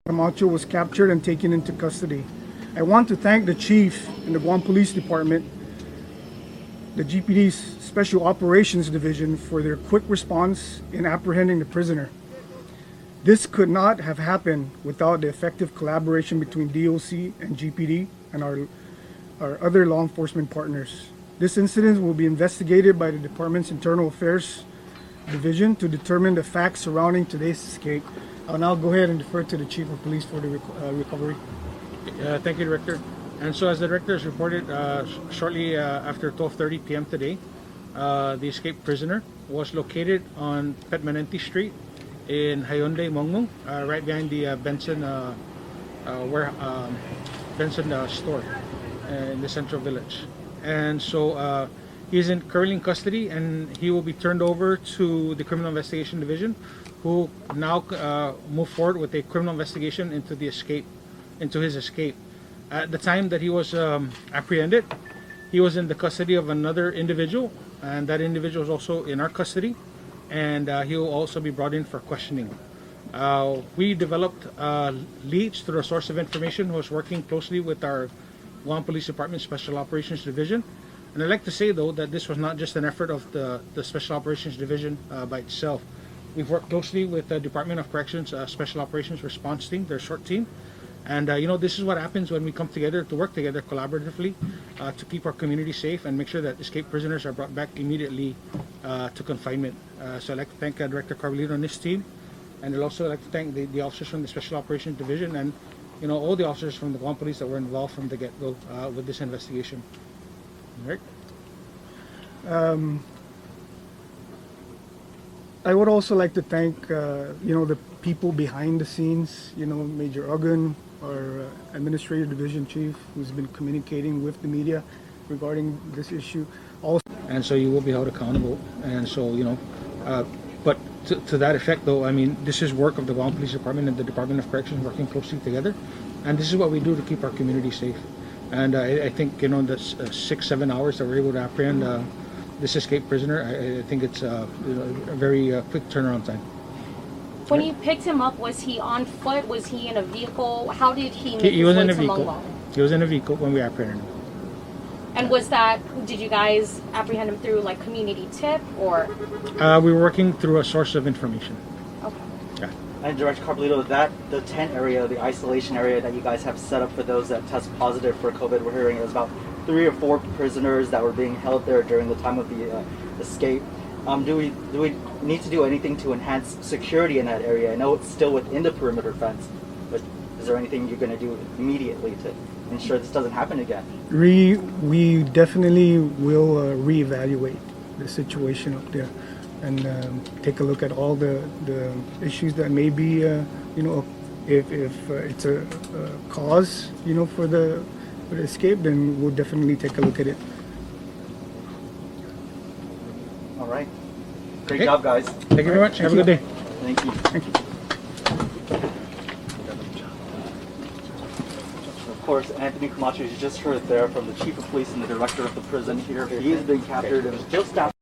Camacho was captured and taken into custody. I want to thank the Chief and the Guam Police Department, the GPD's Special Operations Division, for their quick response in apprehending the prisoner. This could not have happened without the effective collaboration between DOC and GPD and our other law enforcement partners. This incident will be investigated by the Department's Internal Affairs Division to determine the facts surrounding today's escape. I'll now go ahead and defer to the Chief of Police for the recovery. Thank you, Director. And so, as the Director has reported, shortly after 12:30 p.m. today, the escaped prisoner was located on Petmanenti Street in Hyundai, Mongmong, right behind the Benson store in the Central Village. And so he is currently in custody, and he will be turned over to the Criminal Investigation Division, who now move forward with a criminal investigation into his escape. At the time that he was apprehended, he was in the custody of another individual, and that individual is also in our custody, and he will also be brought in for questioning. We developed leads through a source of information who was working closely with our Guam Police Department Special Operations Division. And I'd like to say, though, that this was not just an effort of the Special Operations Division by itself. We've worked closely with the Department of Corrections Special Operations Response Team, their short team. And this is what happens when we come together to work together collaboratively to keep our community safe and make sure that escaped prisoners are brought back immediately to confinement. So I'd like to thank Director Carbolino and his team, and I'd also like to thank the officers from the Special Operations Division and all the officers from the Guam Police that were involved from the get-go with this investigation. All right. I would also like to thank the people behind the scenes, Major Uggan, our Administrative Division Chief, who's been communicating with the media regarding this issue. And so you will be held accountable. And so, but to that effect, though, I mean, this is work of the Guam Police Department and the Department of Corrections working closely together. And this is what we do to keep our community safe. And I think, the 6-7 hours that we're able to apprehend this escaped prisoner, I think it's a very quick turnaround time. When you picked him up, was he on foot? Was he in a vehicle? How did he make He his was way in a to vehicle. Mongmong? He was in a vehicle when we apprehended him. And did you guys apprehend him through like community tip or? We were working through a source of information. Okay. Yeah. And Director Carbolino, the tent area, the isolation area that you guys have set up for those that test positive for COVID, we're hearing there's about 3 or 4 prisoners that were being held there during the time of the escape. Do we need to do anything to enhance security in that area? I know it's still within the perimeter fence, but is there anything you're going to do immediately to ensure this doesn't happen again? We definitely will reevaluate the situation up there and take a look at all the issues that may be, if it's a cause, for the escape, then we'll definitely take a look at it. All right. Great job, guys. Thank you very much. Have a good day. Thank you. Thank you. Of course, Anthony Camacho, you just heard there from the Chief of Police and the Director of the prison here. He has been captured. It was just after